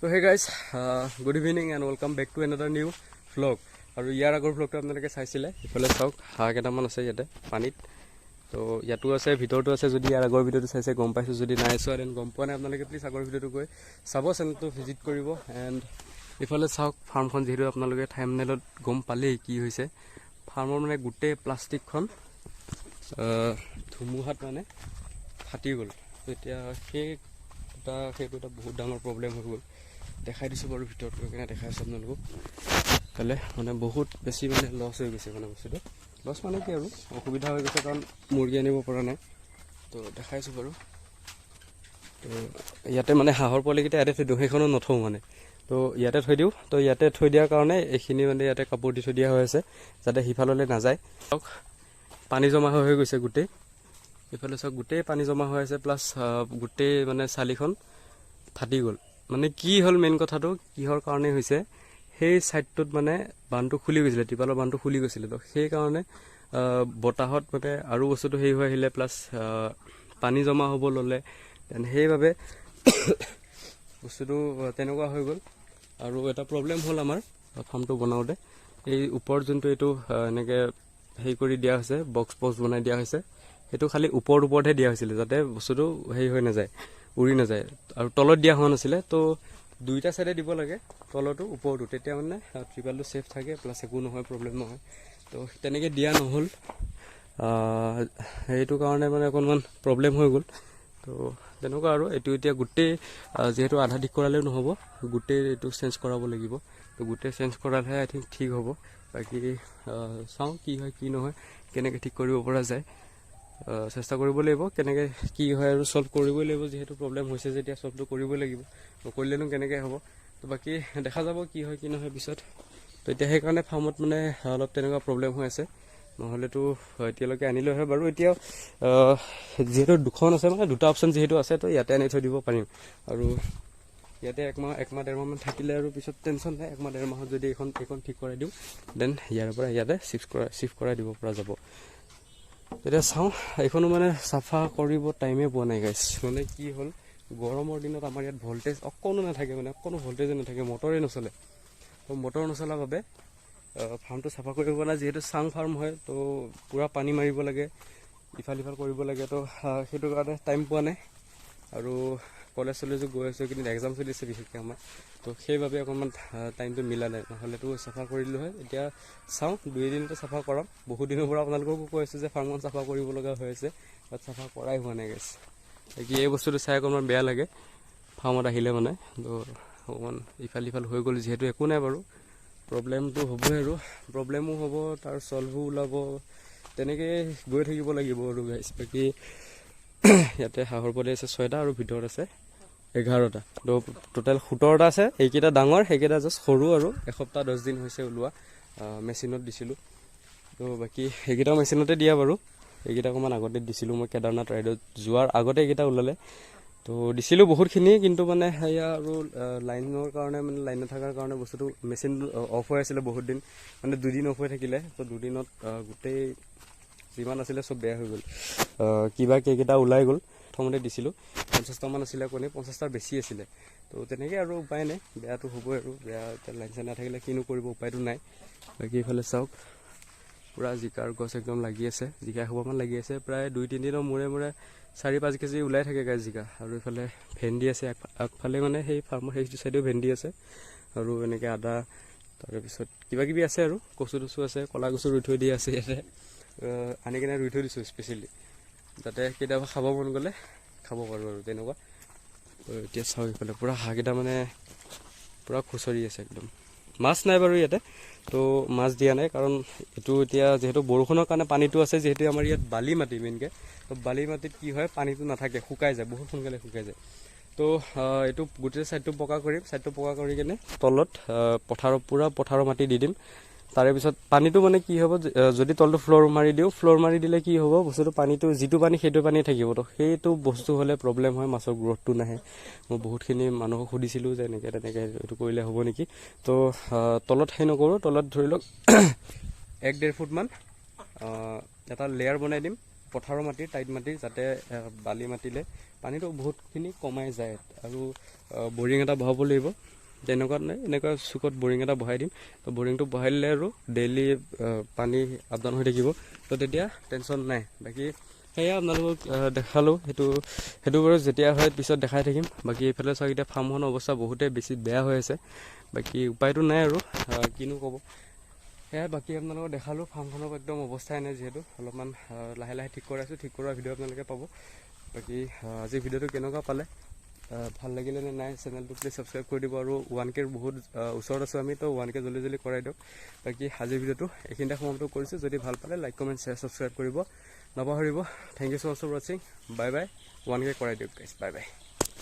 So hey guys, good evening and welcome back to another new vlog. আৰু ইয়াৰ আগৰ vlogটো আপোনালোকে চাইছিলে ইফালে চাওক হাঁহ কেইটামান আছে ইয়াতে পানীত তো ইয়াতো আছে ভিতৰতো আছে যদি ইয়াৰ আগৰ ভিডিঅ'টো চাইছে গম পাইছো যদি নাই চোৱা দেন গম পোৱা নাই আপোনালোকে প্লিজ আগৰ ভিডিঅ'টো গৈ চাব চেনেলটো ভিজিট কৰিব এণ্ড ইফালে চাওক ফাৰ্মখন যিহেতু আপোনালোকে থাম্বনেইলত গম পালেই কি হৈছে ফাৰ্মৰ মানে গোটেই প্লাষ্টিকখন ধুমুহাত মানে ফাটি গ'ল তো এতিয়া সেইটো এটা বহুত ডাঙৰ প্ৰব্লেম হৈ গ'ল দেখাই দিছোঁ বাৰু ভিতৰত গৈ কিনে দেখাই আছোঁ আপোনালোকক তাহলে মানে বহুত বেছি মানে লছ হৈ গৈছে মানে বস্তুটো লছ মানে কি আৰু অসুবিধা হৈ গৈছে কাৰণ মুৰ্গী আনিব পৰা নাই তো দেখাইছোঁ বাৰু তো ইয়াতে মানে হাঁহৰ পোৱালিকেইটা ইয়াতে থৈ দিওঁ সেইখনো নথওঁ মানে তো ইয়াতে থৈ দিওঁ তো ইয়াতে থৈ দিয়াৰ কাৰণে এইখিনি মানে ইয়াতে কাপোৰ দি থৈ দিয়া হৈ আছে যাতে সিফাললৈ নাযায় চাওক পানী জমা হৈ গৈছে গোটেই ইফালে চাওক গোটেই পানী জমা হৈ আছে প্লাছ গোটেই মানে চালিখন ফাটি গ'ল মানে কি হ'ল মেইন কথাটো কিহৰ কাৰণে হৈছে সেই সাইডটোত মানে বান্ধটো খুলি গৈছিলে টিপালৰ বান্ধটো খুলি গৈছিলে তো সেই কাৰণে বতাহত মানে আৰু বস্তুটো হেৰি হৈ আহিলে প্লাছ পানী জমা হ'ব ল'লে দেন সেইভাবে বস্তুটো তেনেকুৱা হৈ গ'ল আৰু এটা প্ৰব্লেম হ'ল আমাৰ ফাৰ্মটো বনাওঁতে এই ওপৰত যোনটো এইটো এনেকৈ হেৰি কৰি দিয়া হৈছে বক্স বনাই দিয়া হৈছে সেইটো খালি ওপৰতহে দিয়া হৈছিলে যাতে বস্তুটো হেৰি হৈ নাযায় উৰি নাযায় আৰু তলত দিয়া হোৱা নাছিলে তো দুইটা সাইডে দিব লাগে তলটো ওপৰটো তেতিয়া মানে ট্ৰিপালটো সেফ থাকে প্লাছ একো নহয় প্ৰব্লেম নহয় তো তেনেকৈ দিয়া নহ'ল সেইটো কাৰণে মানে অকণমান প্ৰব্লেম হৈ গ'ল তো তেনেকুৱা আৰু এইটো এতিয়া গোটেই যিহেতু আধা ঠিক কৰালেও নহ'ব গোটেই এইটো চেঞ্জ কৰাব লাগিব তো গোটেই চেঞ্জ কৰালেহে আই থিংক ঠিক হ'ব বাকী চাওঁ কি হয় কি নহয় কেনেকৈ ঠিক কৰিব পৰা যায় চেষ্টা কৰিব লাগিব কেনেকৈ কি হয় আৰু সলভ কৰিবই লাগিব যেহেতু প্ৰব্লেম হৈছে যেতিয়া সলভটো কৰিবই লাগিব নকৰিলেনো কেনেকৈ হ'ব তো বাকী দেখা যাব কি হয় কি নহয় পিছত তো এতিয়া সেইকাৰণে ফাৰ্মত মানে অলপ তেনেকুৱা প্ৰব্লেম হৈ আছে নহ'লেতো এতিয়ালৈকে আনিলে হয় বাৰু এতিয়া যিহেতু দুখন আছে মানে দুটা অপশ্যন যিহেতু আছে তো ইয়াতে আনি থৈ দিব পাৰিম আৰু ইয়াতে একমাহ ডেৰমাহমান থাকিলে আৰু পিছত টেনশ্যন নাই একমাহ ডেৰমাহত যদি এইখন ঠিক কৰাই দিওঁ দেন ইয়াৰ পৰা ইয়াতে চিফ্ট কৰাই দিব পৰা যাব এতিয়া চাওঁ এইখনো মানে চাফা কৰিব টাইমে পোৱা নাই গাইছ মানে কি হ'ল গৰমৰ দিনত আমাৰ ইয়াত ভল্টেজ অকণো নাথাকে মানে অকণো ভল্টেজে নাথাকে মটৰে নচলে তো মটৰ নচলাৰ বাবে ফাৰ্মটো চাফা কৰিব পৰা নাই যিহেতু চাং ফাৰ্ম হয় তো পূৰা পানী মাৰিব লাগে ইফাল কৰিব লাগে তো সেইটো কাৰণে টাইম পোৱা নাই আৰু কলেজো গৈ আছোঁ কিন্তু এক্সাম চলি আছে বিশেষকৈ আমাৰ তো সেইবাবে অকণমান টাইমটো মিলা নাই নহ'লেতো চাফা কৰি দিলোঁ হয় এতিয়া চাওঁ 2 দিনতে চাফা কৰাম বহুত দিনৰ পৰা আপোনালোককো কৈ আছোঁ যে ফাৰ্মখন চাফা কৰিব লগা হৈ আছে বাট চাফা কৰাই হোৱা নাই গেছ বাকী এই বস্তুটো চাই অকণমান বেয়া লাগে ফাৰ্মত আহিলে মানে তো অকণমান ইফাল হৈ গ'ল যিহেতু একো নাই বাৰু প্ৰব্লেমটো হ'বই আৰু প্ৰব্লেমো হ'ব তাৰ চল্ভো ওলাব তেনেকৈ গৈ থাকিব লাগিব আৰু গাইছ বাকী ইয়াতে হাঁহৰ পোৱালি আছে 6টা আৰু ভিতৰত আছে 11টা তো টোটেল 17টা আছে এইকেইটা ডাঙৰ সেইকেইটা জাষ্ট সৰু আৰু এসপ্তাহ 10 দিন হৈছে ওলোৱা মেচিনত দিছিলোঁ তো বাকী সেইকেইটাও মেচিনতে দিয়া বাৰু এইকেইটা অকণমান আগতে দিছিলোঁ মই কেদাৰনাথ ৰাইডত যোৱাৰ আগতে এইকেইটা ওলালে তো দিছিলোঁ বহুতখিনি কিন্তু মানে সেয়া আৰু লাইনৰ কাৰণে মানে লাইন নথকাৰ কাৰণে বস্তুটো মেচিন অফ হৈ আছিলে বহুত দিন মানে 2 দিন অফ হৈ থাকিলে তো 2 দিনত গোটেই যিমান আছিলে চব বেয়া হৈ গ'ল কিবা কেইকেইটা ওলাই গ'ল প্ৰথমতে দিছিলোঁ 50টামান আছিলে কণী 50টাৰ বেছি আছিলে তো তেনেকৈ আৰু উপায় নাই বেয়াটো হ'বই আৰু বেয়া লাইন চাইন নাথাকিলে কিনো কৰিব উপায়টো নাই বাকী এইফালে চাওক পূৰা জিকাৰ গছ একদম লাগি আছে জিকা এসোপামান লাগি আছে প্ৰায় 2-3 দিনৰ মূৰে 4-5 কেজি ওলাই থাকে গাছ জিকা আৰু এইফালে ভেন্দি আছে আগফালে মানে সেই ফাৰ্মৰ সেইটো চাইডেও ভেন্দি আছে আৰু এনেকৈ আদা তাৰপিছত কিবাকিবি আছে আৰু কচু আছে কলা কচু ৰুই থৈ দিয়া আছে ইয়াতে আনি কিনে ৰুই থৈ দিছোঁ স্পেচিয়েলি যাতে কেতিয়াবা খাব মন গ'লে খাব পাৰোঁ আৰু তেনেকুৱা এতিয়া চাওঁ এইফালে পূৰা হাঁহকেইটা মানে পূৰা খুচৰি আছে একদম মাছ নাই বাৰু ইয়াতে তো মাছ দিয়া নাই কাৰণ এইটো এতিয়া যিহেতু বৰষুণৰ কাৰণে পানীটো আছে যিহেতু আমাৰ ইয়াত বালি মাটি মেইনকৈ তো বালি মাটিত কি হয় পানীটো নাথাকে শুকাই যায় বহুত সোনকালে শুকাই যায় তো এইটো গোটেই ছাইডটো পকা কৰিম ছাইডটো পকা কৰি কিনে তলত পথাৰৰ মাটি দি দিম তাৰে পিছত পানীটো মানে কি হ'ব যদি তলটো ফ্ল'ৰ মাৰি দিলে কি হ'ব বস্তুটো পানীটো যিটো পানী সেইটো পানী থাকিব তো সেইটো বস্তু হ'লে প্ৰব্লেম হয় মাছৰ গ্ৰ'থটো নাহে মই বহুতখিনি মানুহক সুধিছিলোঁ যে এনেকৈ তেনেকৈ এইটো কৰিলে হ'ব নেকি তো তলত সেই নকৰোঁ তলত ধৰি লওক 1-1.5 ফুটমান এটা লেয়াৰ বনাই দিম পথাৰৰ মাটি টাইট মাটি যাতে বালি মাটিলে পানীটো বহুতখিনি কমাই যায় আৰু বৰিং এটা বহাব লাগিব তেনেকুৱাত নাই এনেকুৱা চুকত বৰিং এটা বহাই দিম তো বৰিংটো বহাই দিলে আৰু ডেইলি পানী আপ ডাউন হৈ থাকিব তো তেতিয়া টেনশ্যন নাই বাকী সেয়া আপোনালোকক দেখালোঁ সেইটো বাৰু যেতিয়া হয় পিছত দেখাই থাকিম বাকী এইফালে চাওক এতিয়া ফাৰ্মখনৰ অৱস্থা বহুতেই বেছি বেয়া হৈ আছে বাকী উপায়টো নাই আৰু কিনো ক'ব সেয়াই বাকী আপোনালোকক দেখালোঁ ফাৰ্মখনৰ একদম অৱস্থাই নাই যিহেতু অলপমান লাহে লাহে ঠিক কৰাই আছোঁ ঠিক কৰা ভিডিঅ' আপোনালোকে পাব বাকী আজিৰ ভিডিঅ'টো কেনেকুৱা পালে ভাল লাগিলে নে নাই চেনেলটো প্লিজ ছাবস্ক্ৰাইব কৰি দিব আৰু 1K বহুত ওচৰত আছোঁ আমি তো 1K জলদি জলদি কৰাই দিয়ক বাকী আজিৰ ভিডিঅ'টো এইখিনিতে সমাপ্ত কৰিছোঁ যদি ভাল পালে লাইক কমেণ্ট শ্বেয়াৰ ছাবস্ক্ৰাইব কৰিব নাপাহৰিব thank you so' much for ৱাচিং বাই বাই 1K কৰাই দিয়ক গাইজ বাই বাই